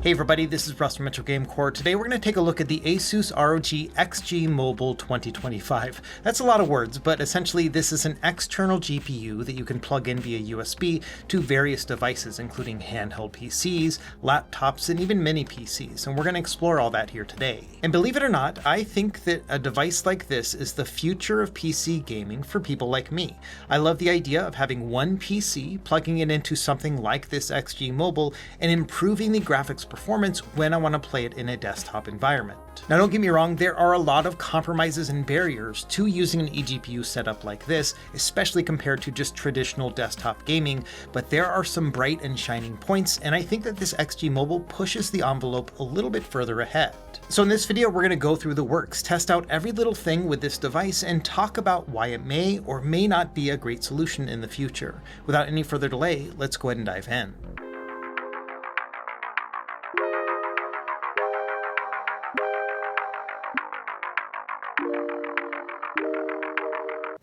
Hey everybody, this is Russ from Metro Game Core. Today we're going to take a look at the ASUS ROG XG Mobile 2025. That's a lot of words, but essentially this is an external GPU that you can plug in via USB to various devices, including handheld PCs, laptops, and even mini PCs, and we're going to explore all that here today. And believe it or not, I think that a device like this is the future of PC gaming for people like me. I love the idea of having one PC, plugging it into something like this XG Mobile, and improving the graphics performance when I want to play it in a desktop environment. Now don't get me wrong, there are a lot of compromises and barriers to using an eGPU setup like this, especially compared to just traditional desktop gaming, but there are some bright and shining points, and I think that this XG Mobile pushes the envelope a little bit further ahead. So in this video, we're going to go through the works, test out every little thing with this device, and talk about why it may or may not be a great solution in the future. Without any further delay, let's go ahead and dive in.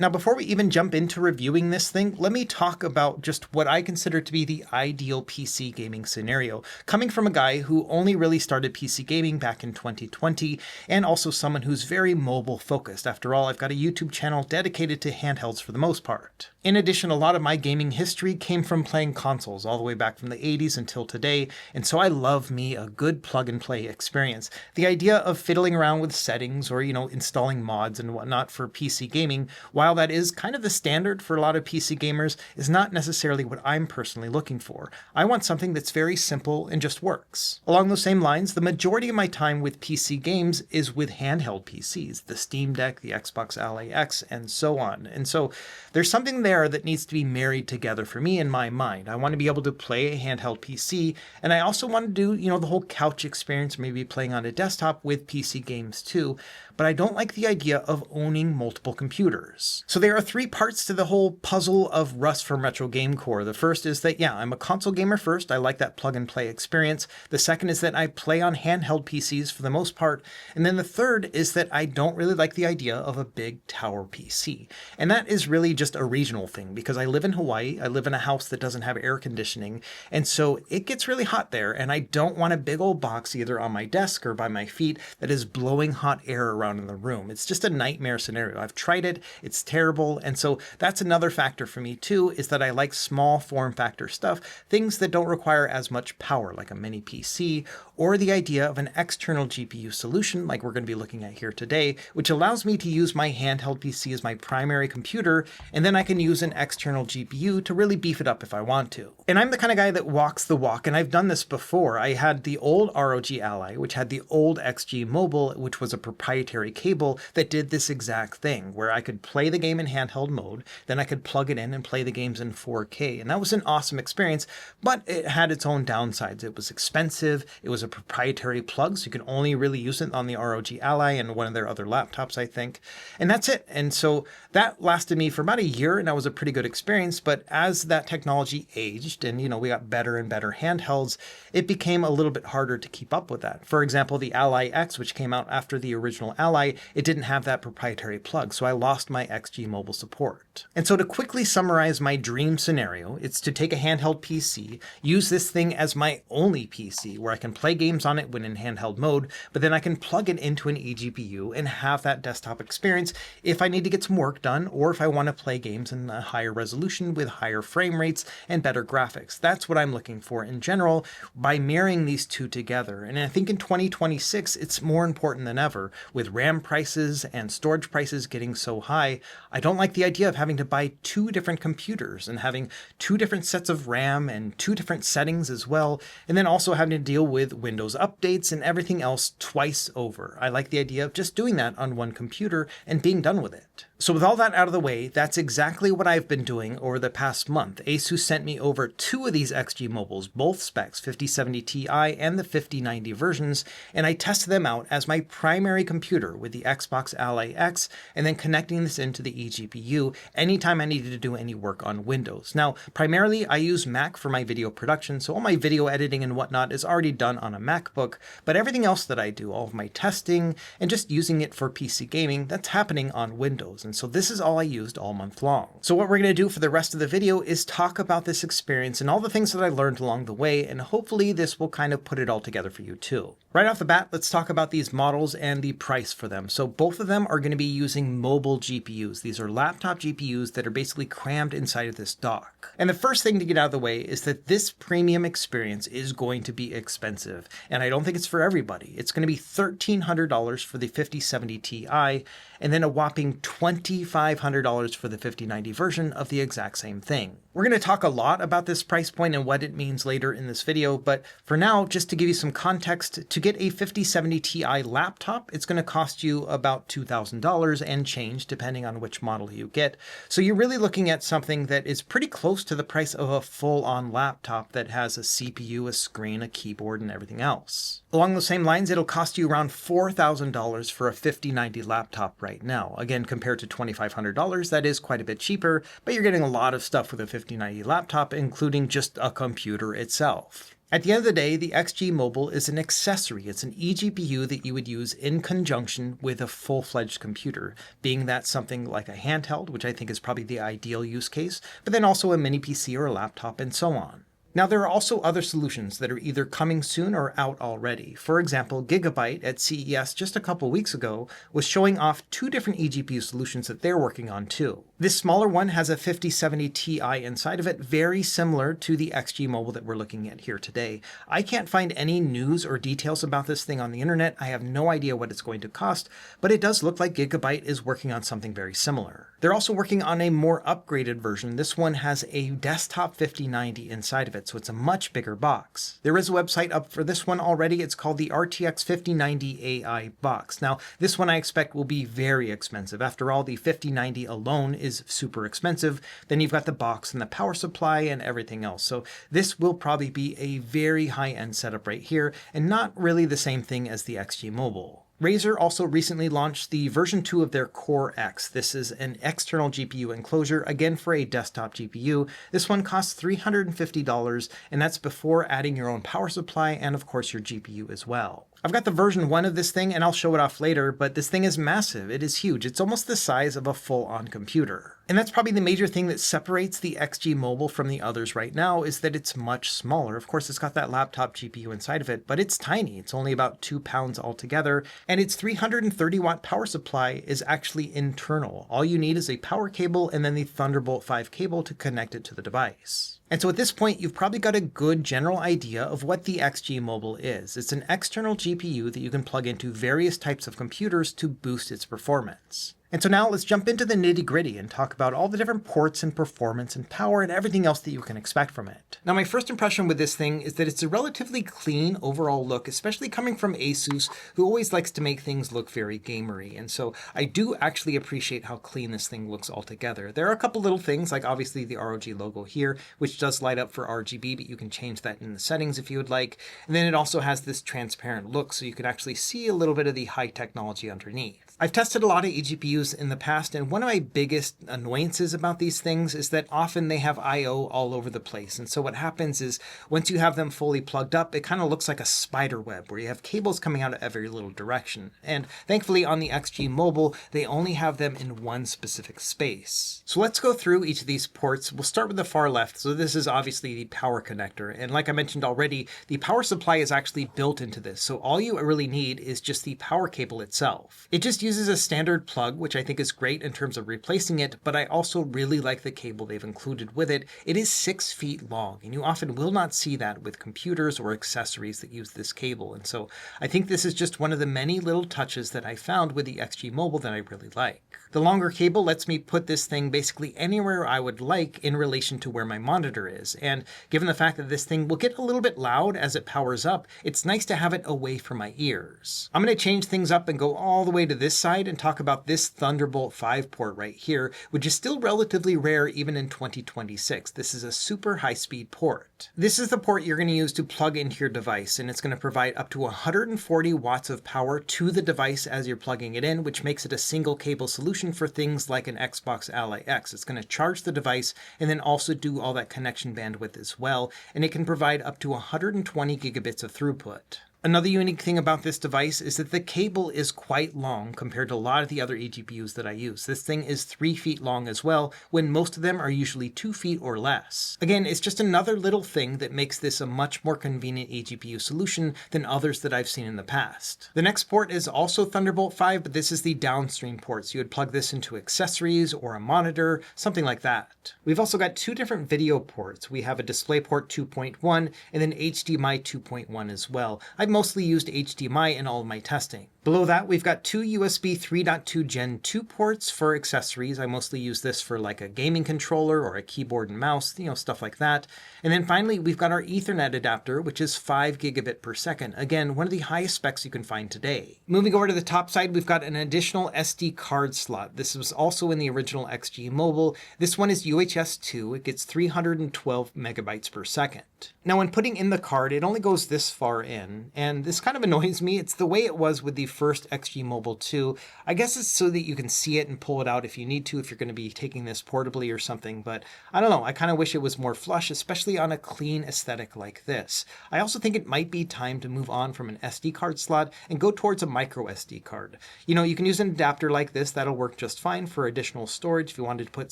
Now, before we even jump into reviewing this thing, let me talk about just what I consider to be the ideal PC gaming scenario, coming from a guy who only really started PC gaming back in 2020, and also someone who's very mobile focused. After all, I've got a YouTube channel dedicated to handhelds for the most part. In addition, a lot of my gaming history came from playing consoles all the way back from the 80s until today, and so I love me a good plug and play experience. The idea of fiddling around with settings or, installing mods and whatnot for PC gaming, while that is kind of the standard for a lot of PC gamers, is not necessarily what I'm personally looking for. I want something that's very simple and just works. Along those same lines, the majority of my time with PC games is with handheld PCs, the Steam Deck, the Xbox Ally X, and so on. And so there's something there that needs to be married together for me in my mind. I want to be able to play a handheld PC, and I also want to do, the whole couch experience, maybe playing on a desktop with PC games too, but I don't like the idea of owning multiple computers. So there are three parts to the whole puzzle of Russ from Retro Game Core. The first is that, I'm a console gamer first. I like that plug and play experience. The second is that I play on handheld PCs for the most part. And then the third is that I don't really like the idea of a big tower PC. And that is really just a regional thing because I live in Hawaii. I live in a house that doesn't have air conditioning. And so it gets really hot there. And I don't want a big old box either on my desk or by my feet that is blowing hot air around in the room. It's just a nightmare scenario. I've tried it. It's terrible. And so that's another factor for me too, is that I like small form factor stuff, things that don't require as much power, like a mini PC, or the idea of an external GPU solution like we're going to be looking at here today, which allows me to use my handheld PC as my primary computer, and then I can use an external GPU to really beef it up if I want to. And I'm the kind of guy that walks the walk, and I've done this before. I had the old ROG Ally, which had the old XG Mobile, which was a proprietary cable that did this exact thing, where I could play the game in handheld mode, then I could plug it in and play the games in 4K. And that was an awesome experience, but it had its own downsides. It was expensive. It was a proprietary plug, so you could only really use it on the ROG Ally and one of their other laptops, I think. And that's it. And so that lasted me for about a year, and that was a pretty good experience. But as that technology aged and, we got better and better handhelds, it became a little bit harder to keep up with that. For example, the Ally X, which came out after the original Ally, it didn't have that proprietary plug, so I lost my XG Mobile support. And so to quickly summarize my dream scenario, it's to take a handheld PC, use this thing as my only PC, where I can play games on it when in handheld mode, but then I can plug it into an eGPU and have that desktop experience if I need to get some work done, or if I want to play games in a higher resolution with higher frame rates and better graphics. That's what I'm looking for in general by marrying these two together. And I think in 2026, it's more important than ever. With RAM prices and storage prices getting so high, I don't like the idea of having to buy two different computers and having two different sets of RAM and two different settings as well, and then also having to deal with Windows updates and everything else twice over. I like the idea of just doing that on one computer and being done with it. So with all that out of the way, that's exactly what I've been doing over the past month. ASUS sent me over two of these XG Mobiles, both specs, 5070 Ti and the 5090 versions, and I tested them out as my primary computer with the Xbox Ally X, and then connecting this into into the eGPU anytime I needed to do any work on Windows. Now, primarily I use Mac for my video production, so all my video editing and whatnot is already done on a MacBook, but everything else that I do, all of my testing and just using it for PC gaming, that's happening on Windows. And so this is all I used all month long. So what we're going to do for the rest of the video is talk about this experience and all the things that I learned along the way, and hopefully this will kind of put it all together for you too. Right off the bat, let's talk about these models and the price for them. So both of them are going to be using mobile GPUs. These are laptop GPUs that are basically crammed inside of this dock. And the first thing to get out of the way is that this premium experience is going to be expensive. And I don't think it's for everybody. It's going to be $1,300 for the 5070 Ti, and then a whopping $2,500 for the 5090 version of the exact same thing. We're going to talk a lot about this price point and what it means later in this video, but for now, just to give you some context, to get a 5070 Ti laptop, it's going to cost you about $2,000 and change depending on which model you get. So you're really looking at something that is pretty close to the price of a full-on laptop that has a CPU, a screen, a keyboard, and everything else. Along those same lines, it'll cost you around $4,000 for a 5090 laptop right now. Again, compared to $2,500, that is quite a bit cheaper, but you're getting a lot of stuff with a 5090 laptop, including just a computer itself. At the end of the day, the XG Mobile is an accessory. It's an eGPU that you would use in conjunction with a full-fledged computer, being that something like a handheld, which I think is probably the ideal use case, but then also a mini PC or a laptop and so on. Now, there are also other solutions that are either coming soon or out already. For example, Gigabyte at CES just a couple weeks ago was showing off 2 different eGPU solutions that they're working on too. This smaller one has a 5070 Ti inside of it, very similar to the XG Mobile that we're looking at here today. I can't find any news or details about this thing on the internet. I have no idea what it's going to cost, but it does look like Gigabyte is working on something very similar. They're also working on a more upgraded version. This one has a desktop 5090 inside of it, so it's a much bigger box. There is a website up for this one already. It's called the RTX 5090 AI box. Now, this one I expect will be very expensive. After all, the 5090 alone is super expensive. Then you've got the box and the power supply and everything else. So this will probably be a very high-end setup right here, and not really the same thing as the XG Mobile. Razer also recently launched the version 2 of their Core X. This is an external GPU enclosure, again for a desktop GPU. This one costs $350, and that's before adding your own power supply and of course your GPU as well. I've got the version 1 of this thing and I'll show it off later, but this thing is massive. It is huge. It's almost the size of a full-on computer. And that's probably the major thing that separates the XG Mobile from the others right now, is that it's much smaller. Of course, it's got that laptop GPU inside of it, but it's tiny. It's only about 2 pounds altogether, and its 330 watt power supply is actually internal. All you need is a power cable and then the Thunderbolt 5 cable to connect it to the device. And so at this point, you've probably got a good general idea of what the XG Mobile is. It's an external GPU that you can plug into various types of computers to boost its performance. And so now let's jump into the nitty-gritty and talk about all the different ports and performance and power and everything else that you can expect from it. Now, my first impression with this thing is that it's a relatively clean overall look, especially coming from ASUS, who always likes to make things look very gamery. And so I do actually appreciate how clean this thing looks altogether. There are a couple little things, like obviously the ROG logo here, which does light up for RGB, but you can change that in the settings if you would like. And then it also has this transparent look, so you can actually see a little bit of the high technology underneath. I've tested a lot of eGPUs in the past, and one of my biggest annoyances about these things is that often they have I/O all over the place. And so what happens is once you have them fully plugged up, it kind of looks like a spider web where you have cables coming out of every little direction. And thankfully on the XG Mobile, they only have them in one specific space. So let's go through each of these ports. We'll start with the far left. So this is obviously the power connector. And like I mentioned already, the power supply is actually built into this. So all you really need is just the power cable itself. It just uses a standard plug, which I think is great in terms of replacing it, but I also really like the cable they've included with it. It is 6 feet long, and you often will not see that with computers or accessories that use this cable. And so I think this is just one of the many little touches that I found with the XG Mobile that I really like. The longer cable lets me put this thing basically anywhere I would like in relation to where my monitor is. And given the fact that this thing will get a little bit loud as it powers up, it's nice to have it away from my ears. I'm going to change things up and go all the way to this side and talk about this Thunderbolt 5 port right here, which is still relatively rare even in 2026. This is a super high-speed port. This is the port you're going to use to plug into your device, and it's going to provide up to 140 watts of power to the device as you're plugging it in, which makes it a single cable solution for things like an Xbox Ally X. It's going to charge the device and then also do all that connection bandwidth as well, and it can provide up to 120 gigabits of throughput. Another unique thing about this device is that the cable is quite long compared to a lot of the other eGPUs that I use. This thing is 3 feet long as well, when most of them are usually 2 feet or less. Again, it's just another little thing that makes this a much more convenient eGPU solution than others that I've seen in the past. The next port is also Thunderbolt 5, but this is the downstream port, so you would plug this into accessories or a monitor, something like that. We've also got 2 different video ports. We have a DisplayPort 2.1 and then HDMI 2.1 as well. I've mostly used HDMI in all of my testing. Below that, we've got 2 USB 3.2 Gen 2 ports for accessories. I mostly use this for like a gaming controller or a keyboard and mouse, stuff like that. And then finally, we've got our Ethernet adapter, which is 5 gigabit per second. Again, one of the highest specs you can find today. Moving over to the top side, we've got an additional SD card slot. This was also in the original XG Mobile. This one is UHS 2. It gets 312 megabytes per second. Now, when putting in the card, it only goes this far in, and this kind of annoys me. It's the way it was with the first XG Mobile 2. I guess it's so that you can see it and pull it out if you need to, if you're going to be taking this portably or something, but I don't know. I kind of wish it was more flush, especially on a clean aesthetic like this. I also think it might be time to move on from an SD card slot and go towards a micro SD card. You can use an adapter like this. That'll work just fine for additional storage if you wanted to put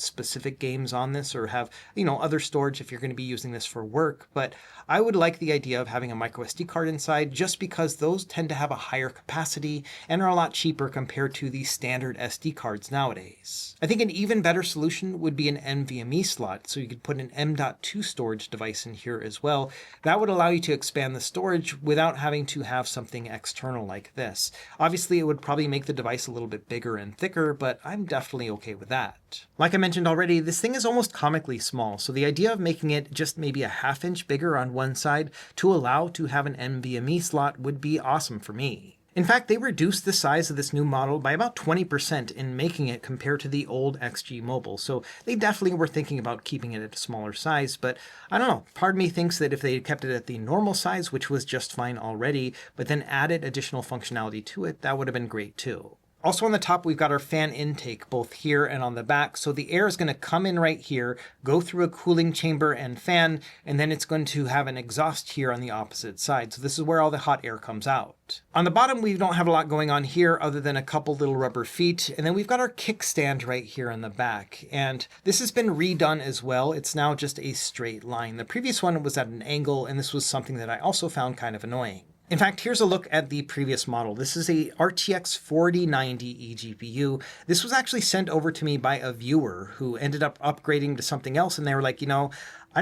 specific games on this or have, other storage if you're going to be using this for work. But I would like the idea of having a micro SD card inside just because those tend to have a higher capacity and are a lot cheaper compared to the standard SD cards nowadays. I think an even better solution would be an NVMe slot, so you could put an M.2 storage device in here as well. That would allow you to expand the storage without having to have something external like this. Obviously, it would probably make the device a little bit bigger and thicker, but I'm definitely okay with that. Like I mentioned already, this thing is almost comically small, so the idea of making it just maybe a half-inch bigger on one side to allow to have an NVMe slot would be awesome for me. In fact, they reduced the size of this new model by about 20% in making it compared to the old XG Mobile, so they definitely were thinking about keeping it at a smaller size, but I don't know, part of me thinks that if they had kept it at the normal size, which was just fine already, but then added additional functionality to it, that would have been great too. Also on the top, we've got our fan intake, both here and on the back. So the air is going to come in right here, go through a cooling chamber and fan, and then it's going to have an exhaust here on the opposite side. So this is where all the hot air comes out. On the bottom, we don't have a lot going on here other than a couple little rubber feet. And then we've got our kickstand right here in the back. And this has been redone as well. It's now just a straight line. The previous one was at an angle, and this was something that I also found kind of annoying. In fact, here's a look at the previous model. This is a RTX 4090 eGPU. This was actually sent over to me by a viewer who ended up upgrading to something else, and they were like, I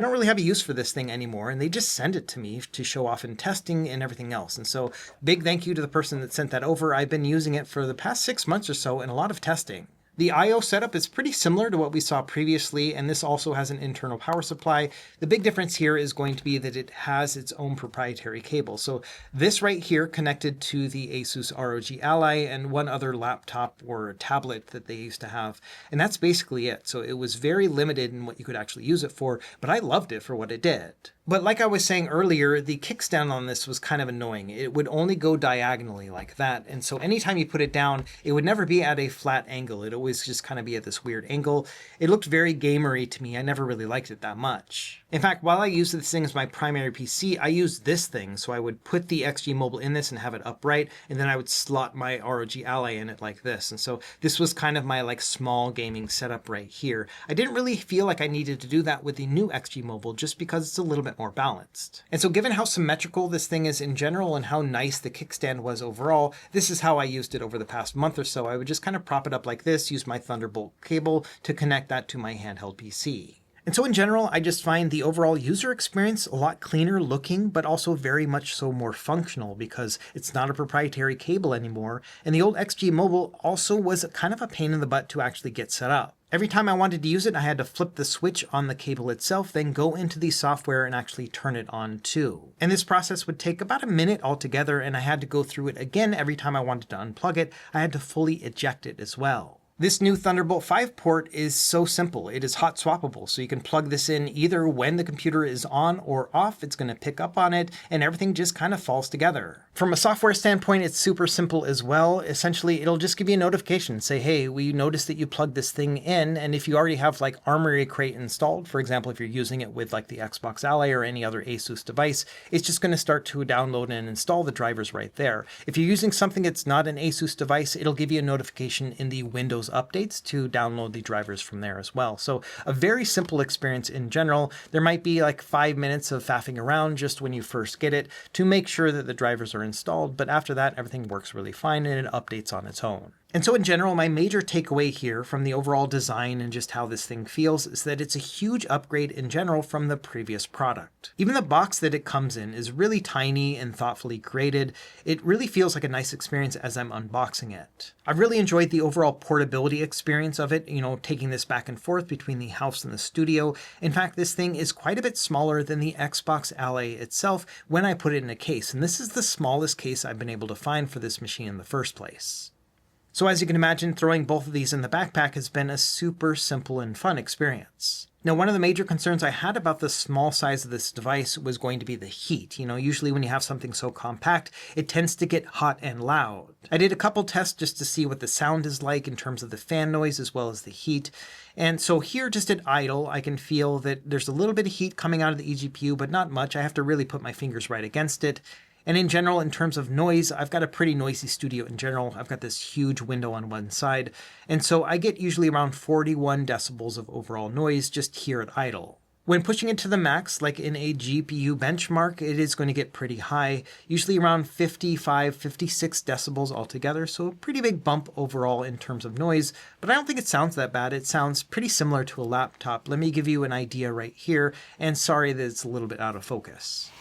don't really have a use for this thing anymore, and they just sent it to me to show off in testing and everything else. And so big thank you to the person that sent that over. I've been using it for the past 6 months or so in a lot of testing. The I/O setup is pretty similar to what we saw previously, and this also has an internal power supply. The big difference here is going to be that it has its own proprietary cable. So this right here connected to the ASUS ROG Ally and one other laptop or tablet that they used to have. And that's basically it. So it was very limited in what you could actually use it for, but I loved it for what it did. But like I was saying earlier, the kickstand on this was kind of annoying. It would only go diagonally like that. And so anytime you put it down, it would never be at a flat angle. It always just kind of be at this weird angle. It looked very gamery to me. I never really liked it that much. In fact, while I used this thing as my primary PC, I used this thing. So I would put the XG Mobile in this and have it upright, and then I would slot my ROG Ally in it like this. And so this was kind of my small gaming setup right here. I didn't really feel like I needed to do that with the new XG Mobile just because it's a little bit more balanced. And so given how symmetrical this thing is in general and how nice the kickstand was overall, this is how I used it over the past month or so. I would just kind of prop it up like this, use my Thunderbolt cable to connect that to my handheld PC. And so in general, I just find the overall user experience a lot cleaner looking, but also very much so more functional because it's not a proprietary cable anymore. And the old XG Mobile also was kind of a pain in the butt to actually get set up. Every time I wanted to use it, I had to flip the switch on the cable itself, then go into the software and actually turn it on too. And this process would take about a minute altogether, and I had to go through it again every time I wanted to unplug it. I had to fully eject it as well. This new Thunderbolt 5 port is so simple. It is hot swappable, so you can plug this in either when the computer is on or off. It's going to pick up on it, and everything just kind of falls together. From a software standpoint, it's super simple as well. Essentially, it'll just give you a notification, say, hey, we noticed that you plugged this thing in, and if you already have like Armory Crate installed, for example, if you're using it with like the Xbox Ally or any other ASUS device, it's just going to start to download and install the drivers right there. If you're using something that's not an ASUS device, it'll give you a notification in the Windows updates to download the drivers from there as well. So a very simple experience in general. There might be like 5 minutes of faffing around just when you first get it to make sure that the drivers are installed, but after that everything works really fine and it updates on its own. And so in general, my major takeaway here from the overall design and just how this thing feels is that it's a huge upgrade in general from the previous product. Even the box that it comes in is really tiny and thoughtfully created. It really feels like a nice experience as I'm unboxing it. I've really enjoyed the overall portability experience of it, taking this back and forth between the house and the studio. In fact, this thing is quite a bit smaller than the Xbox Ally itself when I put it in a case, and this is the smallest case I've been able to find for this machine in the first place. So as you can imagine, throwing both of these in the backpack has been a super simple and fun experience. Now, one of the major concerns I had about the small size of this device was going to be the heat. Usually when you have something so compact, it tends to get hot and loud. I did a couple tests just to see what the sound is like in terms of the fan noise as well as the heat. And so here, just at idle, I can feel that there's a little bit of heat coming out of the eGPU, but not much. I have to really put my fingers right against it. And in general, in terms of noise, I've got a pretty noisy studio in general. I've got this huge window on one side. And so I get usually around 41 decibels of overall noise just here at idle. When pushing it to the max, like in a GPU benchmark, it is going to get pretty high, usually around 55, 56 decibels altogether. So a pretty big bump overall in terms of noise, but I don't think it sounds that bad. It sounds pretty similar to a laptop. Let me give you an idea right here. And sorry that it's a little bit out of focus.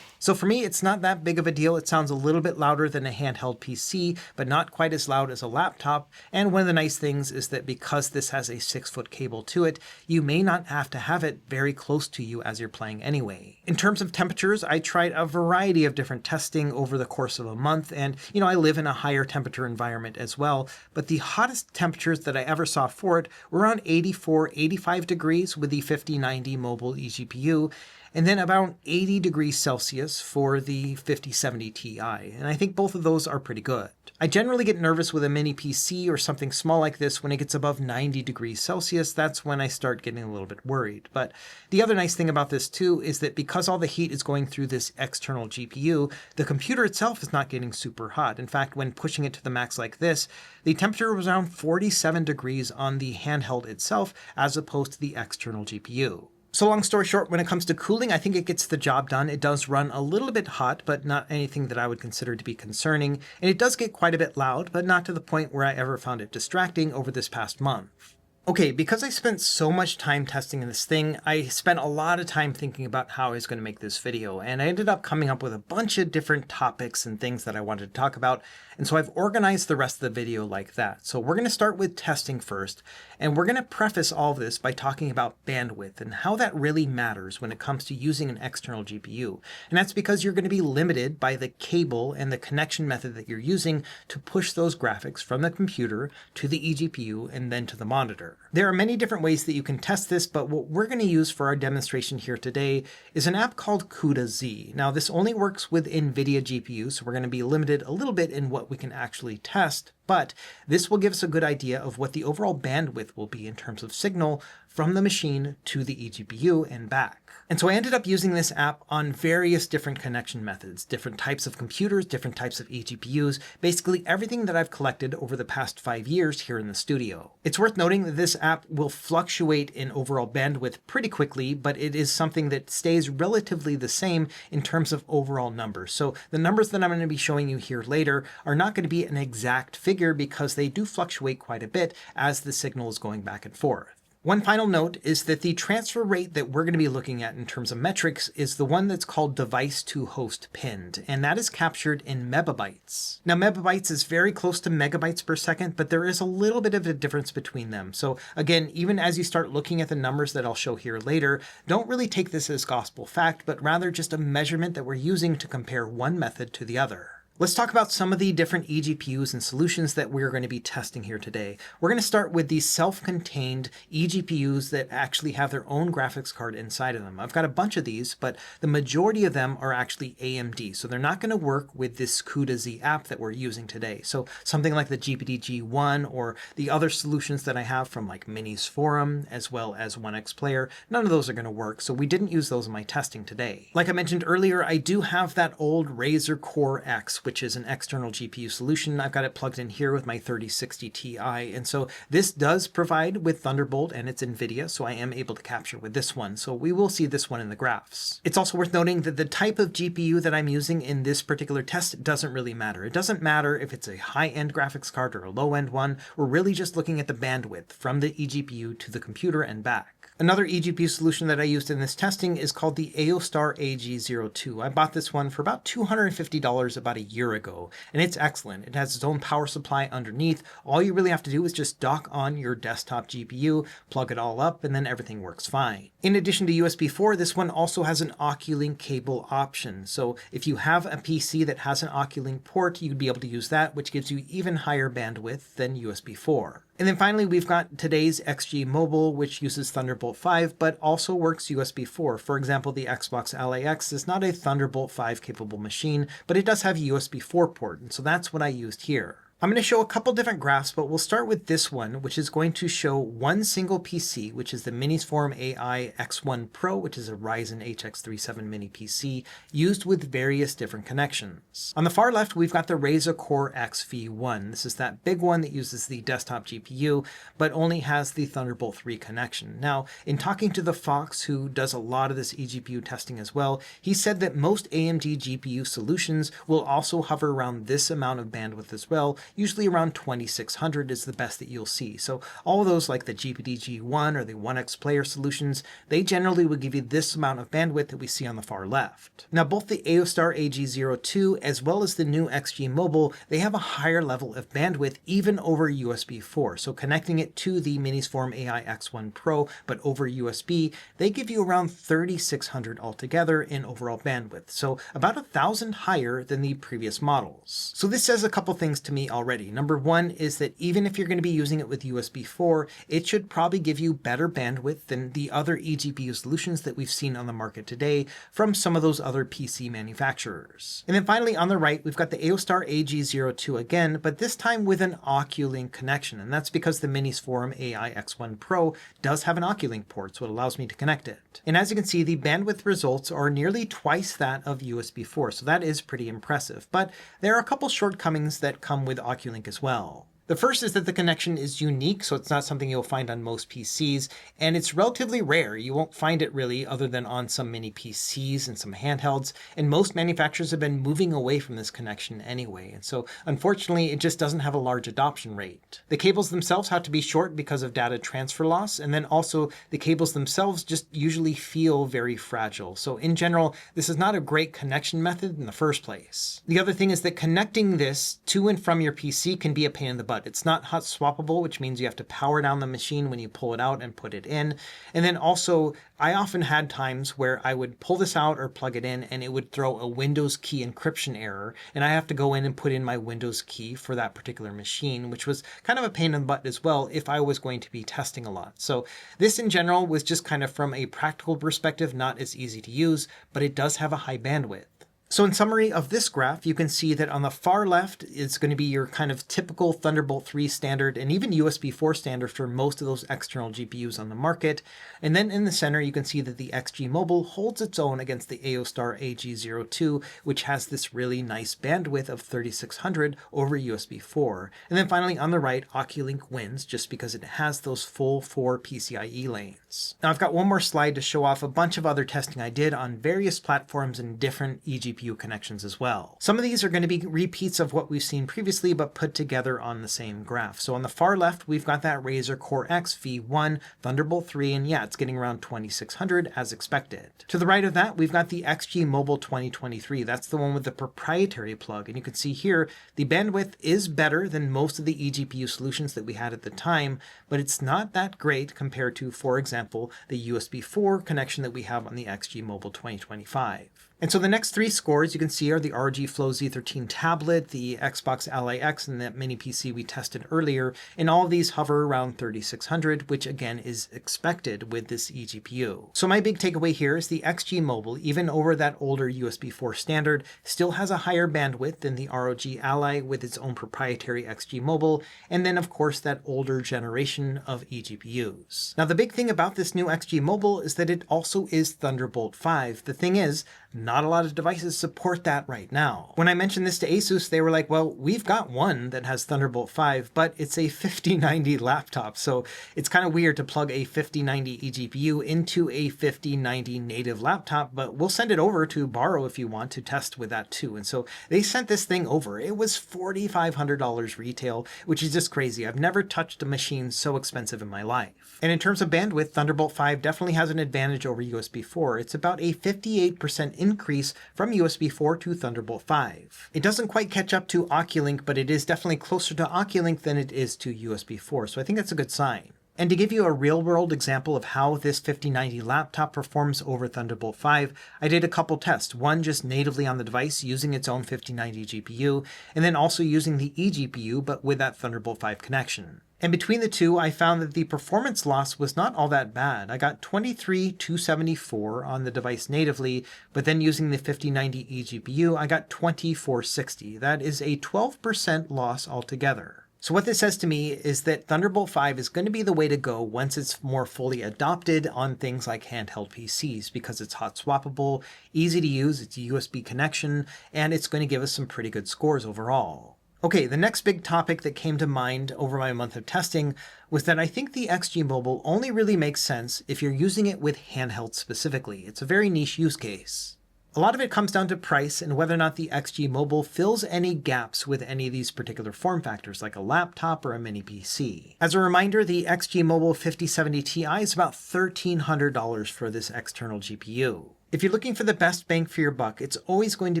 So for me, it's not that big of a deal. It sounds a little bit louder than a handheld PC, but not quite as loud as a laptop. And one of the nice things is that because this has a 6-foot cable to it, you may not have to have it very close to you as you're playing anyway. In terms of temperatures, I tried a variety of different testing over the course of a month. And, I live in a higher temperature environment as well. But the hottest temperatures that I ever saw for it were around 84, 85 degrees with the 5090 mobile eGPU. And then about 80 degrees Celsius for the 5070 Ti. And I think both of those are pretty good. I generally get nervous with a mini PC or something small like this when it gets above 90 degrees Celsius. That's when I start getting a little bit worried. But the other nice thing about this too is that because all the heat is going through this external GPU, the computer itself is not getting super hot. In fact, when pushing it to the max like this, the temperature was around 47 degrees on the handheld itself as opposed to the external GPU. So long story short, when it comes to cooling, I think it gets the job done. It does run a little bit hot, but not anything that I would consider to be concerning. And it does get quite a bit loud, but not to the point where I ever found it distracting over this past month. Okay, because I spent so much time testing this thing, I spent a lot of time thinking about how I was going to make this video, and I ended up coming up with a bunch of different topics and things that I wanted to talk about, and so I've organized the rest of the video like that. So we're going to start with testing first, and we're going to preface all of this by talking about bandwidth and how that really matters when it comes to using an external GPU. And that's because you're going to be limited by the cable and the connection method that you're using to push those graphics from the computer to the eGPU and then to the monitor. There are many different ways that you can test this, but what we're going to use for our demonstration here today is an app called CUDA-Z. Now, this only works with NVIDIA GPUs, so we're going to be limited a little bit in what we can actually test, but this will give us a good idea of what the overall bandwidth will be in terms of signal from the machine to the eGPU and back. And so I ended up using this app on various different connection methods, different types of computers, different types of eGPUs, basically everything that I've collected over the past 5 years here in the studio. It's worth noting that this app will fluctuate in overall bandwidth pretty quickly, but it is something that stays relatively the same in terms of overall numbers. So the numbers that I'm going to be showing you here later are not going to be an exact figure figure because they do fluctuate quite a bit as the signal is going back and forth. One final note is that the transfer rate that we're going to be looking at in terms of metrics is the one that's called device to host pinned, and that is captured in megabytes. Now, megabytes is very close to megabytes per second, but there is a little bit of a difference between them. So again, even as you start looking at the numbers that I'll show here later, don't really take this as gospel fact, but rather just a measurement that we're using to compare one method to the other. Let's talk about some of the different eGPUs and solutions that we're going to be testing here today. We're going to start with these self-contained eGPUs that actually have their own graphics card inside of them. I've got a bunch of these, but the majority of them are actually AMD, so they're not going to work with this CUDA-Z app that we're using today. So something like the GPT-G1 or the other solutions that I have from like Minis Forum as well as 1X Player, none of those are going to work, so we didn't use those in my testing today. Like I mentioned earlier, I do have that old Razer Core X, which is an external GPU solution. I've got it plugged in here with my 3060 Ti, and so this does provide with Thunderbolt and it's NVIDIA, so I am able to capture with this one. So we will see this one in the graphs. It's also worth noting that the type of GPU that I'm using in this particular test doesn't really matter. It doesn't matter if it's a high-end graphics card or a low-end one. We're really just looking at the bandwidth from the eGPU to the computer and back. Another eGPU solution that I used in this testing is called the ASUS AG02. I bought this one for about $250 about a year ago, and it's excellent. It has its own power supply underneath. All you really have to do is just dock on your desktop GPU, plug it all up, and then everything works fine. In addition to USB 4, this one also has an Oculink cable option. So if you have a PC that has an Oculink port, you'd be able to use that, which gives you even higher bandwidth than USB 4. And then finally, we've got today's XG Mobile, which uses Thunderbolt 5, but also works USB 4. For example, the Xbox LAX is not a Thunderbolt 5 capable machine, but it does have a USB 4 port, and so that's what I used here. I'm going to show a couple different graphs, but we'll start with this one, which is going to show one single PC, which is the Minis Forum AI X1 Pro, which is a Ryzen HX37 mini PC, used with various different connections. On the far left, we've got the Razer Core X V1. This is that big one that uses the desktop GPU, but only has the Thunderbolt 3 connection. Now, in talking to the Fox, who does a lot of this eGPU testing as well, he said that most AMD GPU solutions will also hover around this amount of bandwidth as well. Usually around 2600 is the best that you'll see. So all of those like the GPT-G1 or the 1X Player solutions, they generally will give you this amount of bandwidth that we see on the far left. Now both the ASUS AG02 as well as the new XG Mobile, they have a higher level of bandwidth even over USB 4. So connecting it to the Minis Forum AI X1 Pro, but over USB, they give you around 3600 altogether in overall bandwidth. So about 1000 higher than the previous models. So this says a couple things to me already. Number one is that even if you're going to be using it with USB 4, it should probably give you better bandwidth than the other eGPU solutions that we've seen on the market today from some of those other PC manufacturers. And then finally on the right, we've got the ASUS AG02 again, but this time with an Oculink connection. And that's because the Minis Forum AI X1 Pro does have an Oculink port, so it allows me to connect it. And as you can see, the bandwidth results are nearly twice that of USB 4, so that is pretty impressive. But there are a couple shortcomings that come with Oculink as well. The first is that the connection is unique, so it's not something you'll find on most PCs, and it's relatively rare. You won't find it really other than on some mini PCs and some handhelds, and most manufacturers have been moving away from this connection anyway, and so unfortunately it just doesn't have a large adoption rate. The cables themselves have to be short because of data transfer loss, and then also the cables themselves just usually feel very fragile. So in general, this is not a great connection method in the first place. The other thing is that connecting this to and from your PC can be a pain in the butt. It's not hot swappable, which means you have to power down the machine when you pull it out and put it in. And then also, I often had times where I would pull this out or plug it in and it would throw a Windows key encryption error. And I have to go in and put in my Windows key for that particular machine, which was kind of a pain in the butt as well if I was going to be testing a lot. So this in general was just kind of from a practical perspective, not as easy to use, but it does have a high bandwidth. So in summary of this graph, you can see that on the far left is going to be your kind of typical Thunderbolt 3 standard and even USB 4 standard for most of those external GPUs on the market. And then in the center, you can see that the XG Mobile holds its own against the ASUS AG02, which has this really nice bandwidth of 3600 over USB 4. And then finally on the right, Oculink wins just because it has those full 4 PCIe lanes. performance. Now I've got one more slide to show off a bunch of other testing I did on various platforms and different eGPU connections as well. Some of these are going to be repeats of what we've seen previously, but put together on the same graph. So on the far left, we've got that Razer Core X V1 Thunderbolt 3, and yeah, it's getting around 2600 as expected. To the right of that, we've got the XG Mobile 2023. That's the one with the proprietary plug, and you can see here the bandwidth is better than most of the eGPU solutions that we had at the time, but it's not that great compared to, for example, the USB 4 connection that we have on the XG Mobile 2025. And so the next three scores you can see are the ROG Flow Z13 tablet, the Xbox Ally X, and that mini PC we tested earlier, and all of these hover around 3600, which again is expected with this eGPU. So my big takeaway here is the XG Mobile, even over that older USB 4 standard, still has a higher bandwidth than the ROG Ally with its own proprietary XG Mobile, and then of course that older generation of eGPUs. Now the big thing about this new XG Mobile is that it also is Thunderbolt 5. The thing is, not a lot of devices support that right now. When I mentioned this to ASUS, they were like, well, we've got one that has Thunderbolt 5, but it's a 5090 laptop. So it's kind of weird to plug a 5090 eGPU into a 5090 native laptop, but we'll send it over to borrow if you want to test with that too. And so they sent this thing over. It was $4,500 retail, which is just crazy. I've never touched a machine so expensive in my life. And in terms of bandwidth, Thunderbolt 5 definitely has an advantage over USB 4. It's about a 58% increase from USB 4 to Thunderbolt 5. It doesn't quite catch up to Oculink, but it is definitely closer to Oculink than it is to USB 4, so I think that's a good sign. And to give you a real-world example of how this 5090 laptop performs over Thunderbolt 5, I did a couple tests, one just natively on the device using its own 5090 GPU, and then also using the eGPU, but with that Thunderbolt 5 connection. And between the two, I found that the performance loss was not all that bad. I got 23,274 on the device natively, but then using the 5090 eGPU, I got 2460. That is a 12% loss altogether. So what this says to me is that Thunderbolt 5 is going to be the way to go once it's more fully adopted on things like handheld PCs, because it's hot swappable, easy to use, it's a USB connection, and it's going to give us some pretty good scores overall. Okay, the next big topic that came to mind over my month of testing was that I think the XG Mobile only really makes sense if you're using it with handhelds specifically. It's a very niche use case. A lot of it comes down to price and whether or not the XG Mobile fills any gaps with any of these particular form factors, like a laptop or a mini PC. As a reminder, the XG Mobile 5070 Ti is about $1,300 for this external GPU. If you're looking for the best bang for your buck, it's always going to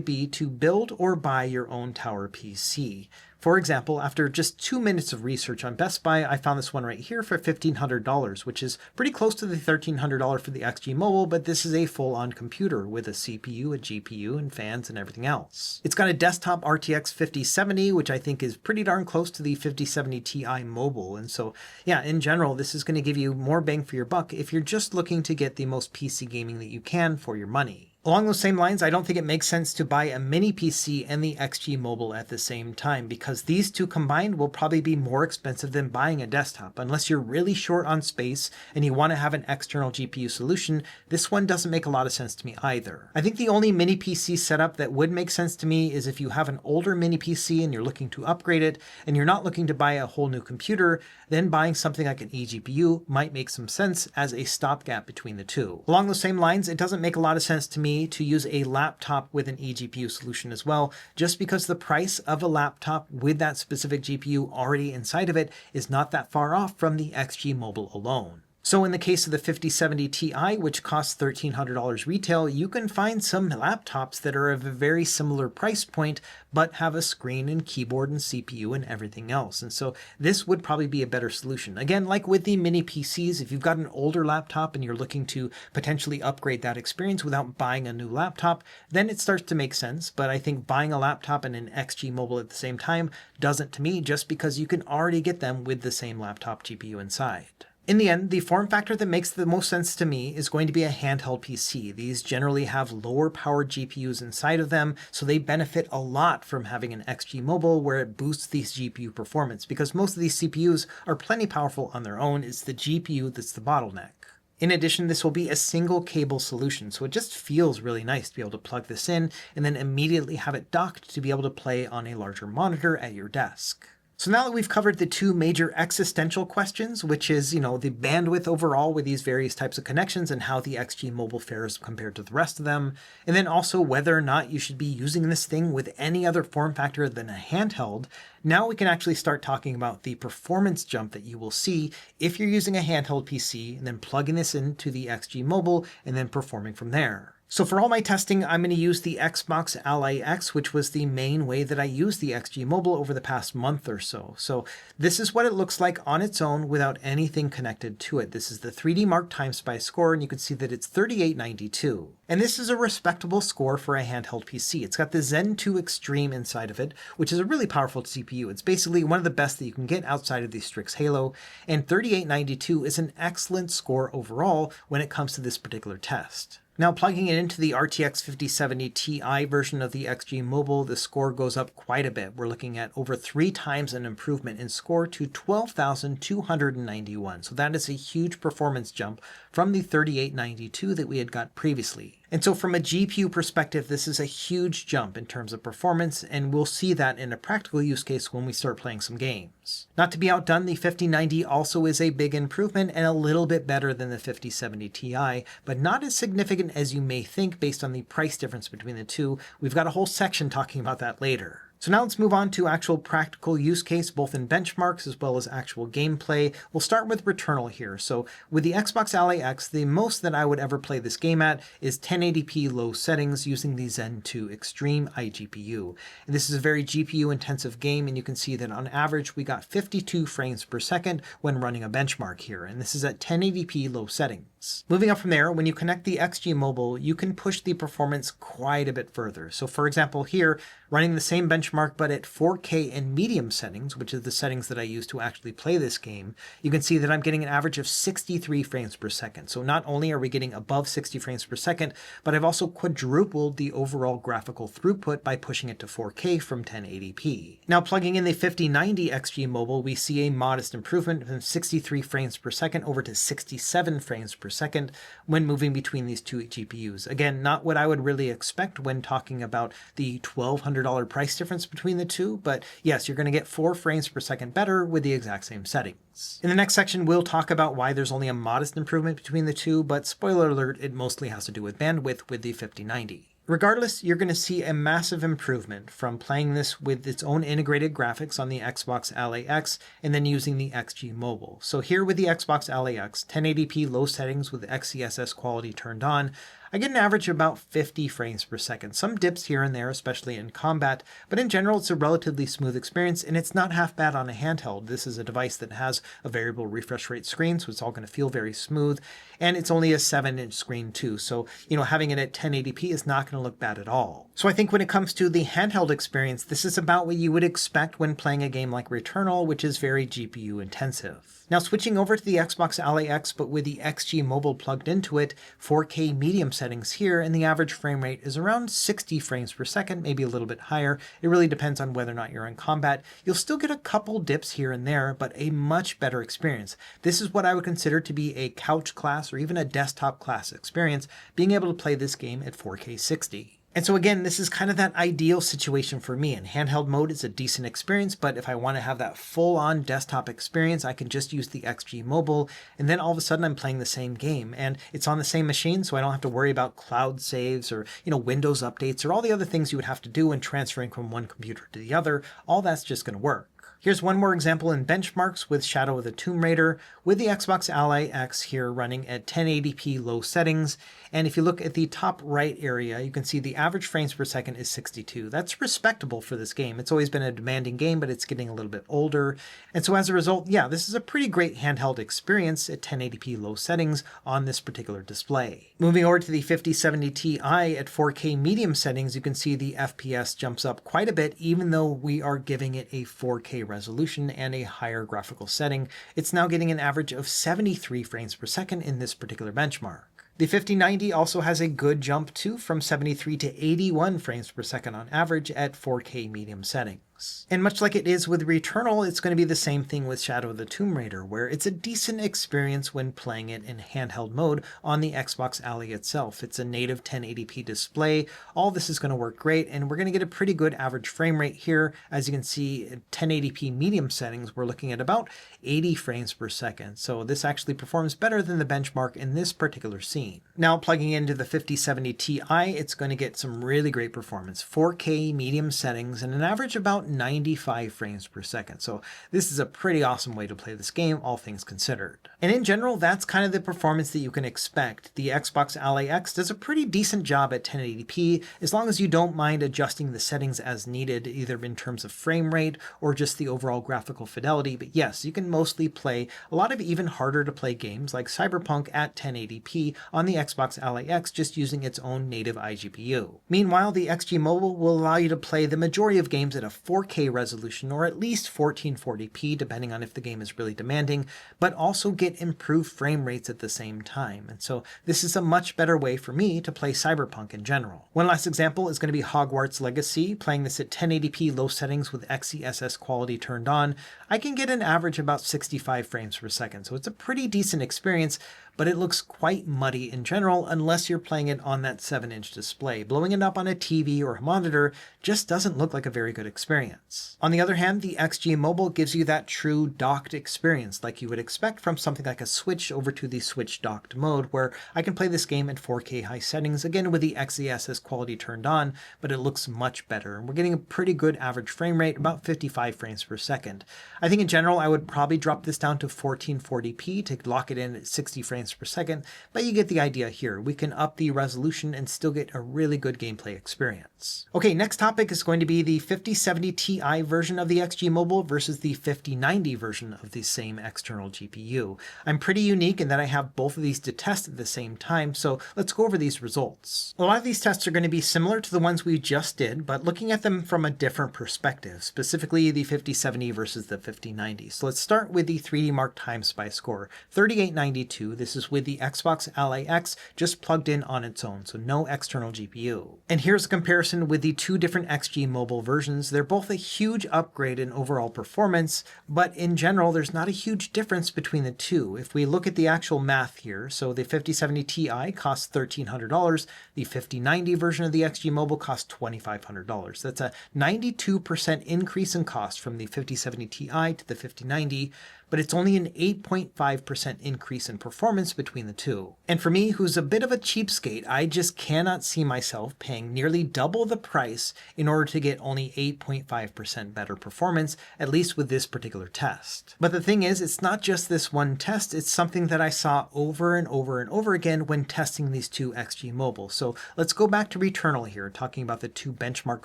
be to build or buy your own tower PC. For example, after just 2 minutes of research on Best Buy, I found this one right here for $1,500, which is pretty close to the $1,300 for the XG Mobile, but this is a full-on computer with a CPU, a GPU, and fans and everything else. It's got a desktop RTX 5070, which I think is pretty darn close to the 5070 Ti Mobile. And so, yeah, in general, this is going to give you more bang for your buck if you're just looking to get the most PC gaming that you can for your money. Along those same lines, I don't think it makes sense to buy a mini PC and the XG Mobile at the same time, because these two combined will probably be more expensive than buying a desktop. Unless you're really short on space and you want to have an external GPU solution, this one doesn't make a lot of sense to me either. I think the only mini PC setup that would make sense to me is if you have an older mini PC and you're looking to upgrade it and you're not looking to buy a whole new computer, then buying something like an eGPU might make some sense as a stopgap between the two. Along those same lines, it doesn't make a lot of sense to me to use a laptop with an eGPU solution as well, just because the price of a laptop with that specific GPU already inside of it is not that far off from the XG Mobile alone. So in the case of the 5070 Ti, which costs $1,300 retail, you can find some laptops that are of a very similar price point, but have a screen and keyboard and CPU and everything else. And so this would probably be a better solution. Again, like with the mini PCs, if you've got an older laptop and you're looking to potentially upgrade that experience without buying a new laptop, then it starts to make sense. But I think buying a laptop and an XG Mobile at the same time doesn't to me, just because you can already get them with the same laptop GPU inside. In the end, the form factor that makes the most sense to me is going to be a handheld PC. These generally have lower powered GPUs inside of them, so they benefit a lot from having an XG Mobile where it boosts these GPU performance, because most of these CPUs are plenty powerful on their own. It's the GPU that's the bottleneck. In addition, this will be a single cable solution, so it just feels really nice to be able to plug this in and then immediately have it docked to be able to play on a larger monitor at your desk. So now that we've covered the two major existential questions, which is, the bandwidth overall with these various types of connections and how the XG Mobile fares compared to the rest of them, and then also whether or not you should be using this thing with any other form factor than a handheld, now we can actually start talking about the performance jump that you will see if you're using a handheld PC and then plugging this into the XG Mobile and then performing from there. So for all my testing, I'm going to use the Xbox Ally X, which was the main way that I used the XG Mobile over the past month or so. So this is what it looks like on its own without anything connected to it. This is the 3D Mark TimeSpy score, and you can see that it's 3892. And this is a respectable score for a handheld PC. It's got the Zen 2 Extreme inside of it, which is a really powerful CPU. It's basically one of the best that you can get outside of the Strix Halo, and 3892 is an excellent score overall when it comes to this particular test. Now plugging it into the RTX 5070 Ti version of the XG Mobile, the score goes up quite a bit. We're looking at over 3 times an improvement in score to 12,291. So that is a huge performance jump from the 3892 that we had got previously. And so from a GPU perspective, this is a huge jump in terms of performance, and we'll see that in a practical use case when we start playing some games. Not to be outdone, the 5090 also is a big improvement and a little bit better than the 5070 Ti, but not as significant as you may think based on the price difference between the two. We've got a whole section talking about that later. So now let's move on to actual practical use case, both in benchmarks as well as actual gameplay. We'll start with Returnal here. So with the Xbox Ally X, the most that I would ever play this game at is 1080p low settings using the Zen 2 Extreme iGPU. And this is a very GPU intensive game, and you can see that on average we got 52 frames per second when running a benchmark here, and this is at 1080p low settings. Moving up from there, when you connect the XG Mobile, you can push the performance quite a bit further. So for example here, running the same benchmark but at 4K and medium settings, which is the settings that I use to actually play this game, you can see that I'm getting an average of 63 frames per second. So not only are we getting above 60 frames per second, but I've also quadrupled the overall graphical throughput by pushing it to 4K from 1080p. Now plugging in the 5090 XG Mobile, we see a modest improvement from 63 frames per second over to 67 frames per second when moving between these two GPUs. Again, not what I would really expect when talking about the $1,200 price difference between the two, but yes, you're going to get 4 frames per second better with the exact same settings. In the next section, we'll talk about why there's only a modest improvement between the two, but spoiler alert, it mostly has to do with bandwidth with the 5090. Regardless, you're going to see a massive improvement from playing this with its own integrated graphics on the Xbox Ally X and then using the XG Mobile. So here with the Xbox Ally X, 1080p low settings with XeSS quality turned on, I get an average of about 50 frames per second. Some dips here and there, especially in combat, but in general it's a relatively smooth experience, and it's not half bad on a handheld. This is a device that has a variable refresh rate screen, so it's all going to feel very smooth, and it's only a 7-inch screen too, so having it at 1080p is not going to look bad at all. So I think when it comes to the handheld experience, this is about what you would expect when playing a game like Returnal, which is very GPU intensive. Now switching over to the Xbox Ally X, but with the XG Mobile plugged into it, 4K medium settings here, and the average frame rate is around 60 frames per second, maybe a little bit higher. It really depends on whether or not you're in combat. You'll still get a couple dips here and there, but a much better experience. This is what I would consider to be a couch class or even a desktop class experience, being able to play this game at 4K 60. And so again, this is kind of that ideal situation for me. In handheld mode, it's a decent experience, but if I want to have that full-on desktop experience, I can just use the XG Mobile, and then all of a sudden I'm playing the same game, and it's on the same machine, so I don't have to worry about cloud saves or Windows updates or all the other things you would have to do when transferring from one computer to the other. All that's just going to work. Here's one more example in benchmarks with Shadow of the Tomb Raider with the Xbox Ally X here running at 1080p low settings. And if you look at the top right area, you can see the average frames per second is 62. That's respectable for this game. It's always been a demanding game, but it's getting a little bit older. And so as a result, yeah, this is a pretty great handheld experience at 1080p low settings on this particular display. Moving over to the 5070 Ti at 4K medium settings, you can see the FPS jumps up quite a bit, even though we are giving it a 4K resolution and a higher graphical setting. It's now getting an average of 73 frames per second in this particular benchmark. The 5090 also has a good jump too, from 73 to 81 frames per second on average at 4K medium settings. settings. And much like it is with Returnal, it's going to be the same thing with Shadow of the Tomb Raider, where it's a decent experience when playing it in handheld mode on the Xbox Ally itself. It's a native 1080p display. All this is going to work great, and we're going to get a pretty good average frame rate here. As you can see, 1080p medium settings, we're looking at about 80 frames per second. So this actually performs better than the benchmark in this particular scene. Now plugging into the 5070 Ti, it's going to get some really great performance. 4K medium settings and an average about 95 frames per second. So this is a pretty awesome way to play this game, all things considered. And in general, that's kind of the performance that you can expect. The Xbox Ally X does a pretty decent job at 1080p, as long as you don't mind adjusting the settings as needed, either in terms of frame rate or just the overall graphical fidelity. But yes, you can mostly play a lot of even harder to play games like Cyberpunk at 1080p on the Xbox Ally X just using its own native iGPU. Meanwhile, the XG Mobile will allow you to play the majority of games at a 4K resolution or at least 1440p depending on if the game is really demanding, but also get improved frame rates at the same time. And so this is a much better way for me to play Cyberpunk in general. One last example is going to be Hogwarts Legacy. Playing this at 1080p low settings with XeSS quality turned on, I can get an average about 65 frames per second. So it's a pretty decent experience, but it looks quite muddy in general unless you're playing it on that 7-inch display. Blowing it up on a TV or a monitor just doesn't look like a very good experience. On the other hand, the XG Mobile gives you that true docked experience like you would expect from something like a Switch over to the Switch docked mode, where I can play this game at 4K high settings, again with the XeSS quality turned on, but it looks much better. And we're getting a pretty good average frame rate, about 55 frames per second. I think in general, I would probably drop this down to 1440p to lock it in at 60 frames per second, but you get the idea here. We can up the resolution and still get a really good gameplay experience. Okay, next topic is going to be the 5070 Ti version of the XG Mobile versus the 5090 version of the same external GPU. I'm pretty unique in that I have both of these to test at the same time, so let's go over these results. A lot of these tests are going to be similar to the ones we just did, but looking at them from a different perspective, specifically the 5070 versus the 5090. So let's start with the 3D Mark Time Spy score, 3892. This is with the Xbox Ally X just plugged in on its own, so no external GPU. And here's a comparison with the two different XG Mobile versions. They're both a huge upgrade in overall performance, but in general, there's not a huge difference between the two. If we look at the actual math here, so the 5070 Ti costs $1,300, the 5090 version of the XG Mobile costs $2,500. That's a 92% increase in cost from the 5070 Ti to the 5090, but it's only an 8.5% increase in performance between the two. And for me, who's a bit of a cheapskate, I just cannot see myself paying nearly double the price in order to get only 8.5% better performance, at least with this particular test. But the thing is, it's not just this one test, it's something that I saw over and over and over again when testing these two XG Mobile. So let's go back to Returnal here, talking about the two benchmark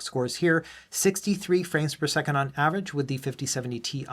scores here. 63 frames per second on average with the 5070 Ti,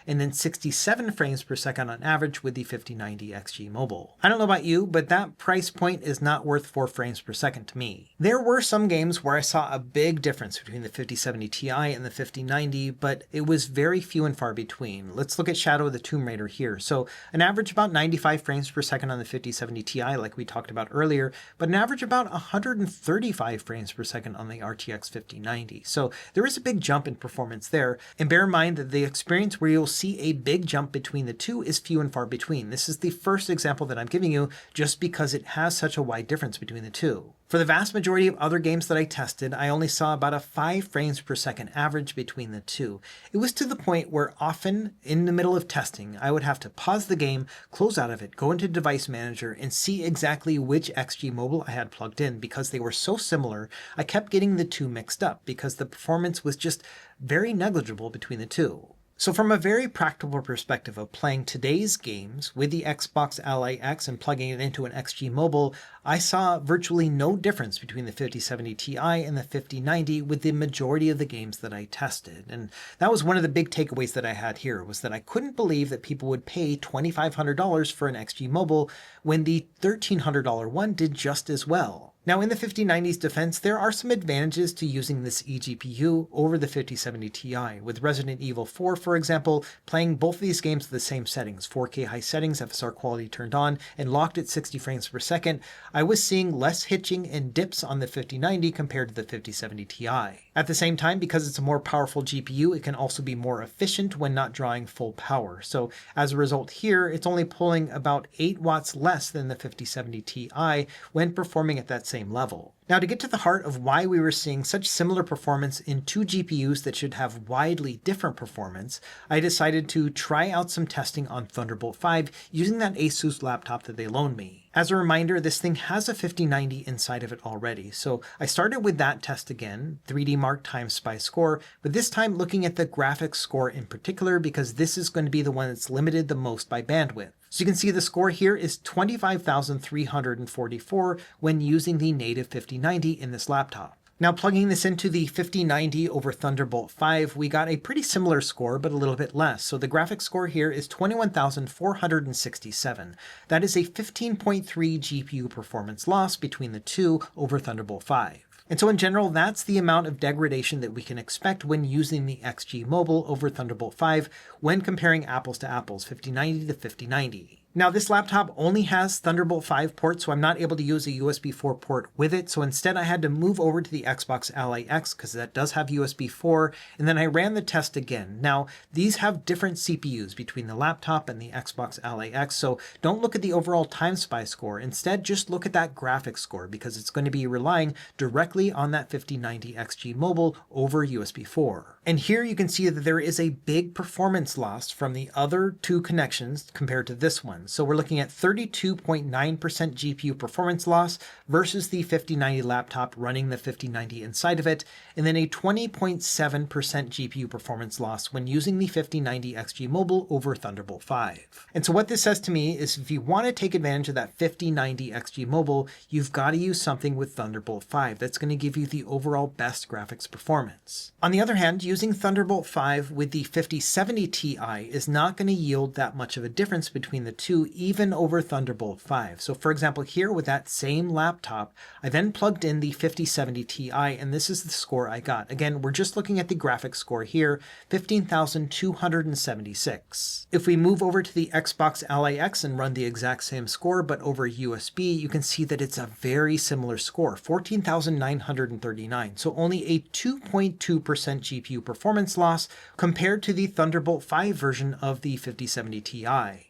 and then 67 frames per second on average with the 5090 XG Mobile. I don't know about you, but that price point is not worth 4 frames per second to me. There were some games where I saw a big difference between the 5070 Ti and the 5090, but it was very few and far between. Let's look at Shadow of the Tomb Raider here. So an average about 95 frames per second on the 5070 Ti, like we talked about earlier, but an average about 135 frames per second on the RTX 5090. So there is a big jump in performance there, and bear in mind that the experience where you'll see a big jump between the two is few and far between. This is the first example that I'm giving you just because it has such a wide difference between the two. For the vast majority of other games that I tested, I only saw about a 5 frames per second average between the two. It was to the point where often in the middle of testing, I would have to pause the game, close out of it, go into Device Manager, and see exactly which XG Mobile I had plugged in because they were so similar. I kept getting the two mixed up because the performance was just very negligible between the two. So from a very practical perspective of playing today's games with the Xbox Ally X and plugging it into an XG Mobile, I saw virtually no difference between the 5070 Ti and the 5090 with the majority of the games that I tested. And that was one of the big takeaways that I had here, was that I couldn't believe that people would pay $2,500 for an XG Mobile when the $1,300 one did just as well. Now in the 5090's defense, there are some advantages to using this eGPU over the 5070 Ti. With Resident Evil 4, for example, playing both of these games with the same settings, 4K high settings, FSR quality turned on, and locked at 60 frames per second, I was seeing less hitching and dips on the 5090 compared to the 5070 Ti. At the same time, because it's a more powerful GPU, it can also be more efficient when not drawing full power. So as a result here, it's only pulling about 8 watts less than the 5070 Ti when performing at that same level. Now, to get to the heart of why we were seeing such similar performance in two GPUs that should have widely different performance, I decided to try out some testing on Thunderbolt 5 using that ASUS laptop that they loaned me. As a reminder, this thing has a 5090 inside of it already, so I started with that test again, 3D Mark times SPI score, but this time looking at the graphics score in particular because this is going to be the one that's limited the most by bandwidth. So you can see the score here is 25,344 when using the native 5090 in this laptop. Now plugging this into the 5090 over Thunderbolt 5, we got a pretty similar score, but a little bit less. So the graphics score here is 21,467. That is a 15.3 GPU performance loss between the two over Thunderbolt 5. And so in general, that's the amount of degradation that we can expect when using the XG Mobile over Thunderbolt 5 when comparing apples to apples, 5090 to 5090. Now this laptop only has Thunderbolt 5 ports, so I'm not able to use a USB 4 port with it. So instead I had to move over to the Xbox Ally X because that does have USB 4. And then I ran the test again. Now these have different CPUs between the laptop and the Xbox Ally X. So don't look at the overall time SPI score. Instead, just look at that graphics score because it's going to be relying directly on that 5090 XG Mobile over USB 4. And here you can see that there is a big performance loss from the other two connections compared to this one. So we're looking at 32.9% GPU performance loss versus the 5090 laptop running the 5090 inside of it, and then a 20.7% GPU performance loss when using the 5090 XG Mobile over Thunderbolt 5. And so what this says to me is if you want to take advantage of that 5090 XG Mobile, you've got to use something with Thunderbolt 5 that's going to give you the overall best graphics performance. On the other hand, using Thunderbolt 5 with the 5070 Ti is not going to yield that much of a difference between the two, even over Thunderbolt 5. So for example, here with that same laptop, I then plugged in the 5070 Ti, and this is the score I got. Again, we're just looking at the graphics score here, 15,276. If we move over to the Xbox Ally X and run the exact same score, but over USB, you can see that it's a very similar score, 14,939. So only a 2.2% GPU performance loss compared to the Thunderbolt 5 version of the 5070 Ti.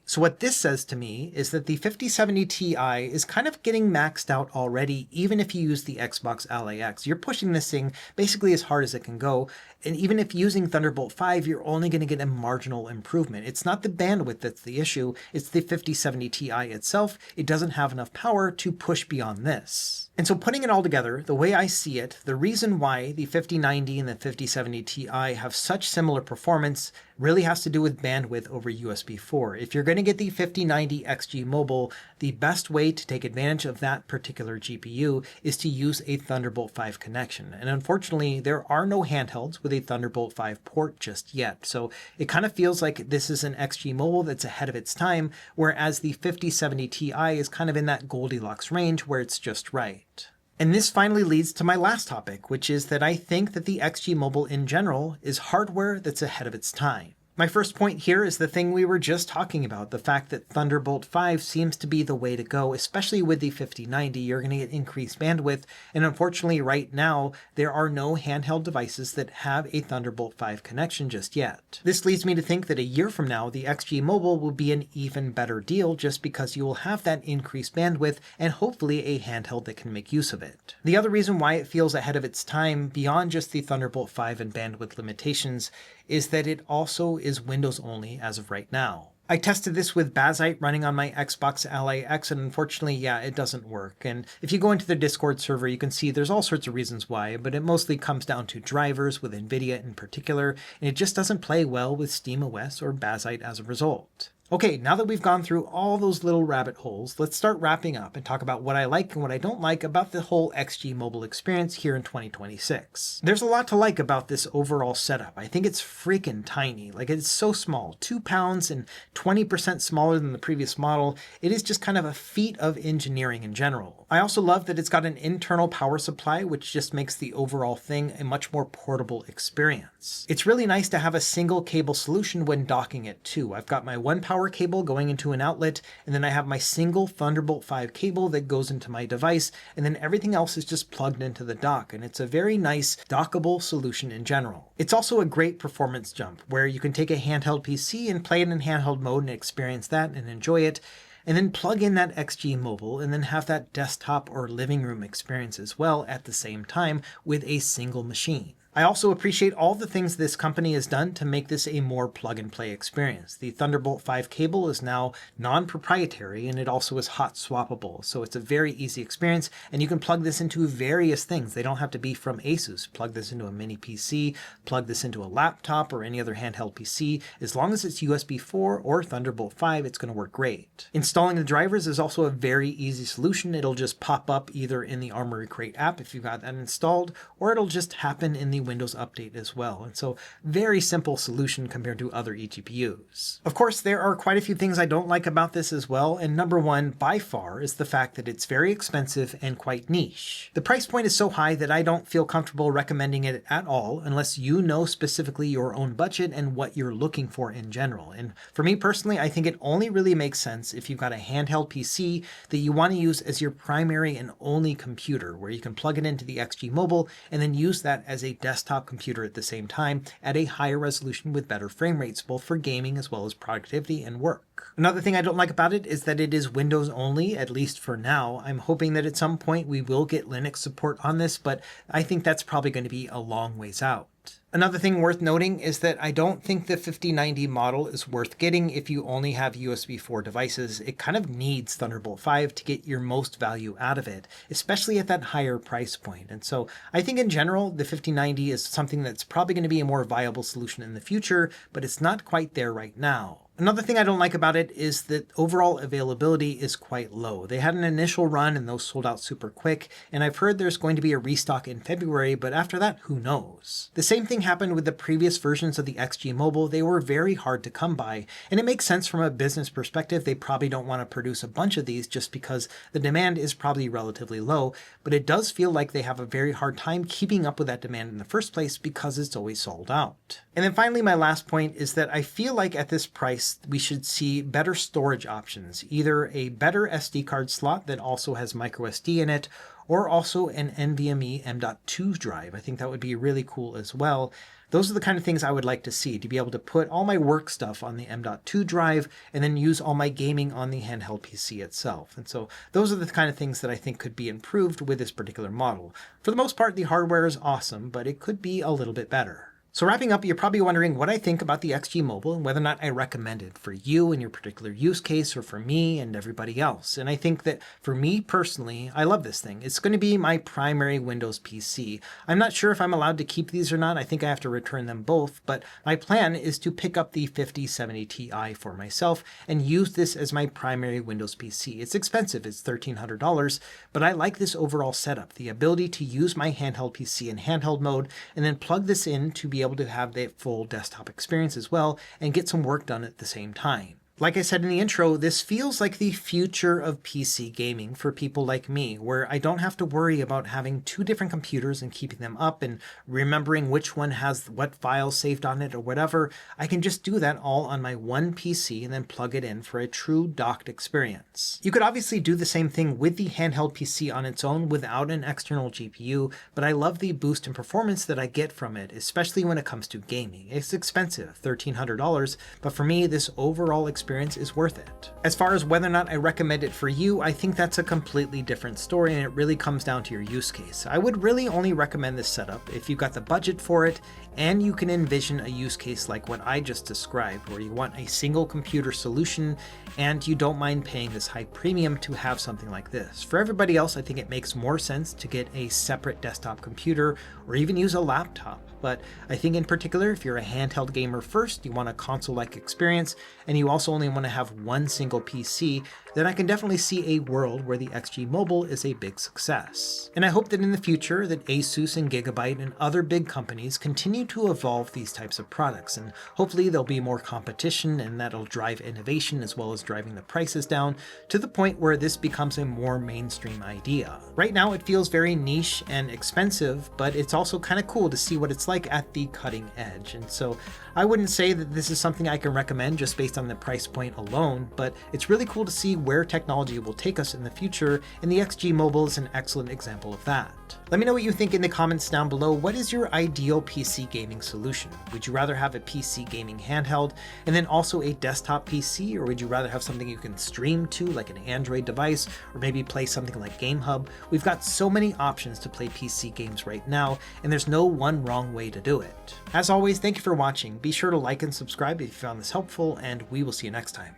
So what this says to me is that the 5070 Ti is kind of getting maxed out already, even if you use the Xbox Ally X. You're pushing this thing basically as hard as it can go, and even if using Thunderbolt 5, you're only going to get a marginal improvement. It's not the bandwidth that's the issue, it's the 5070 Ti itself. It doesn't have enough power to push beyond this. And so putting it all together, the way I see it, the reason why the 5090 and the 5070 Ti have such similar performance really has to do with bandwidth over USB 4. If you're going to get the 5090 XG Mobile, the best way to take advantage of that particular GPU is to use a Thunderbolt 5 connection. And unfortunately, there are no handhelds with a Thunderbolt 5 port just yet. So it kind of feels like this is an XG Mobile that's ahead of its time, whereas the 5070 Ti is kind of in that Goldilocks range where it's just right. And this finally leads to my last topic, which is that I think that the XG Mobile in general is hardware that's ahead of its time. My first point here is the thing we were just talking about, the fact that Thunderbolt 5 seems to be the way to go, especially with the 5090. You're going to get increased bandwidth, and unfortunately right now, there are no handheld devices that have a Thunderbolt 5 connection just yet. This leads me to think that a year from now, the XG Mobile will be an even better deal just because you will have that increased bandwidth and hopefully a handheld that can make use of it. The other reason why it feels ahead of its time, beyond just the Thunderbolt 5 and bandwidth limitations, is that it also is Windows only as of right now. I tested this with Bazite running on my Xbox Ally X, and unfortunately, yeah, it doesn't work. And if you go into the Discord server, you can see there's all sorts of reasons why, but it mostly comes down to drivers with NVIDIA in particular, and it just doesn't play well with SteamOS or Bazite as a result. Okay, now that we've gone through all those little rabbit holes, let's start wrapping up and talk about what I like and what I don't like about the whole XG Mobile experience here in 2026. There's a lot to like about this overall setup. I think it's freaking tiny. Like, it's so small, 2 pounds and 20% smaller than the previous model. It is just kind of a feat of engineering in general. I also love that it's got an internal power supply, which just makes the overall thing a much more portable experience. It's really nice to have a single cable solution when docking it too. I've got my one power cable going into an outlet, and then I have my single Thunderbolt 5 cable that goes into my device, and then everything else is just plugged into the dock, and it's a very nice dockable solution in general. It's also a great performance jump where you can take a handheld PC and play it in handheld mode and experience that and enjoy it, and then plug in that XG Mobile and then have that desktop or living room experience as well at the same time with a single machine. I also appreciate all the things this company has done to make this a more plug-and-play experience. The Thunderbolt 5 cable is now non-proprietary, and it also is hot swappable, so it's a very easy experience, and you can plug this into various things. They don't have to be from ASUS. Plug this into a mini PC, plug this into a laptop or any other handheld PC. As long as it's USB 4 or Thunderbolt 5, it's going to work great. Installing the drivers is also a very easy solution. It'll just pop up either in the Armory Crate app if you've got that installed, or it'll just happen in the Windows Update as well. And so very simple solution compared to other eGPUs. Of course, there are quite a few things I don't like about this as well, and number one by far is the fact that it's very expensive and quite niche. The price point is so high that I don't feel comfortable recommending it at all unless you know specifically your own budget and what you're looking for in general. And for me personally, I think it only really makes sense if you've got a handheld PC that you want to use as your primary and only computer, where you can plug it into the XG Mobile and then use that as a desktop computer at the same time at a higher resolution with better frame rates, both for gaming as well as productivity and work. Another thing I don't like about it is that it is Windows only, at least for now. I'm hoping that at some point we will get Linux support on this, but I think that's probably going to be a long ways out. Another thing worth noting is that I don't think the 5090 model is worth getting if you only have USB 4 devices. It kind of needs Thunderbolt 5 to get your most value out of it, especially at that higher price point. And so I think in general, the 5090 is something that's probably going to be a more viable solution in the future, but it's not quite there right now. Another thing I don't like about it is that overall availability is quite low. They had an initial run and those sold out super quick, and I've heard there's going to be a restock in February, but after that, who knows? The same thing happened with the previous versions of the XG Mobile. They were very hard to come by, and it makes sense from a business perspective. They probably don't want to produce a bunch of these just because the demand is probably relatively low, but it does feel like they have a very hard time keeping up with that demand in the first place because it's always sold out. And then finally, my last point is that I feel like at this price, we should see better storage options, either a better SD card slot that also has micro SD in it, or also an NVMe M.2 drive. I think that would be really cool as well. Those are the kind of things I would like to see, to be able to put all my work stuff on the M.2 drive and then use all my gaming on the handheld PC itself. And so those are the kind of things that I think could be improved with this particular model. For the most part, the hardware is awesome, but it could be a little bit better. So wrapping up, you're probably wondering what I think about the XG Mobile and whether or not I recommend it for you in your particular use case or for me and everybody else. And I think that for me personally, I love this thing. It's going to be my primary Windows PC. I'm not sure if I'm allowed to keep these or not. I think I have to return them both, but my plan is to pick up the 5070 Ti for myself and use this as my primary Windows PC. It's expensive, it's $1,300, but I like this overall setup, the ability to use my handheld PC in handheld mode and then plug this in to be able to have the full desktop experience as well and get some work done at the same time. Like I said in the intro, this feels like the future of PC gaming for people like me, where I don't have to worry about having two different computers and keeping them up and remembering which one has what files saved on it or whatever. I can just do that all on my one PC and then plug it in for a true docked experience. You could obviously do the same thing with the handheld PC on its own without an external GPU, but I love the boost in performance that I get from it, especially when it comes to gaming. It's expensive, $1,300, but for me, this overall experience is worth it. As far as whether or not I recommend it for you, I think that's a completely different story, and it really comes down to your use case. I would really only recommend this setup if you've got the budget for it and you can envision a use case like what I just described, where you want a single computer solution and you don't mind paying this high premium to have something like this. For everybody else, I think it makes more sense to get a separate desktop computer or even use a laptop. But I think in particular, if you're a handheld gamer first, you want a console-like experience, and you also only want to have one single PC, then I can definitely see a world where the XG Mobile is a big success. And I hope that in the future that ASUS and Gigabyte and other big companies continue to evolve these types of products, and hopefully there'll be more competition and that'll drive innovation as well as driving the prices down to the point where this becomes a more mainstream idea. Right now it feels very niche and expensive, but it's also kind of cool to see what it's like at the cutting edge. And so I wouldn't say that this is something I can recommend just based on the price point alone, but it's really cool to see where technology will take us in the future, and the XG Mobile is an excellent example of that. Let me know what you think in the comments down below. What is your ideal PC gaming solution? Would you rather have a PC gaming handheld and then also a desktop PC, or would you rather have something you can stream to like an Android device, or maybe play something like GameHub? We've got so many options to play PC games right now, and there's no one wrong way to do it. As always, thank you for watching. Be sure to like and subscribe if you found this helpful, and we will see you next time.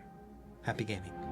Happy gaming.